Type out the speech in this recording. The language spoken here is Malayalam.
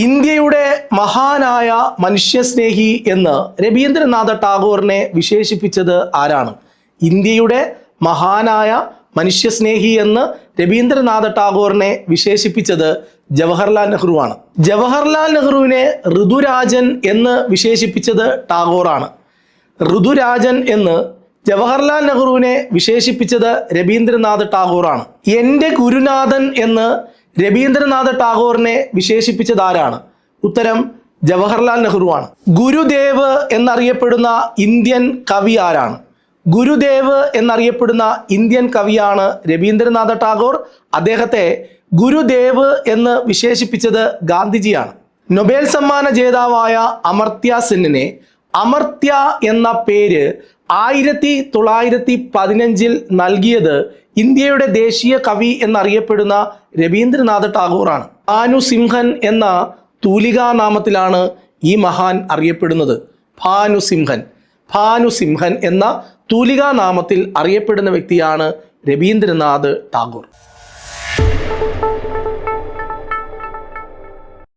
ഇന്ത്യയുടെ മഹാനായ മനുഷ്യസ്നേഹി എന്ന് രവീന്ദ്രനാഥ ടാഗോറിനെ വിശേഷിപ്പിച്ചത് ആരാണ്? ഇന്ത്യയുടെ മഹാനായ മനുഷ്യസ്നേഹി എന്ന് രവീന്ദ്രനാഥ ടാഗോറിനെ വിശേഷിപ്പിച്ചത് ജവഹർലാൽ നെഹ്റുവാണ്. ജവഹർലാൽ നെഹ്റുവിനെ ഋതുരാജൻ എന്ന് വിശേഷിപ്പിച്ചത് ടാഗോറാണ്. ഋതുരാജൻ എന്ന് ജവഹർലാൽ നെഹ്റുവിനെ വിശേഷിപ്പിച്ചത് രവീന്ദ്രനാഥ ടാഗോറാണ്. എൻ്റെ ഗുരുനാഥൻ എന്ന് രവീന്ദ്രനാഥ ടാഗോറിനെ വിശേഷിപ്പിച്ചത് ആരാണ്? ഉത്തരം ജവഹർലാൽ നെഹ്റുവാണ്. ഗുരുദേവ് എന്നറിയപ്പെടുന്ന ഇന്ത്യൻ കവി ആരാണ്? ഗുരുദേവ് എന്നറിയപ്പെടുന്ന ഇന്ത്യൻ കവിയാണ് രവീന്ദ്രനാഥ ടാഗോർ. അദ്ദേഹത്തെ ഗുരുദേവ് എന്ന് വിശേഷിപ്പിച്ചത് ഗാന്ധിജിയാണ്. നൊബേൽ സമ്മാന ജേതാവായ അമർത്യ സെന്നിനെ അമർത്യ എന്ന പേര് 1915 നൽകിയത് ഇന്ത്യയുടെ ദേശീയ കവി എന്നറിയപ്പെടുന്ന രവീന്ദ്രനാഥ ടാഗോറാണ്. ഭാനുസിംഹൻ എന്ന തൂലികാനാമത്തിലാണ് ഈ മഹാൻ അറിയപ്പെടുന്നത്. ഭാനുസിംഹൻ എന്ന തൂലികാനാമത്തിൽ അറിയപ്പെടുന്ന വ്യക്തിയാണ് രവീന്ദ്രനാഥ ടാഗോർ.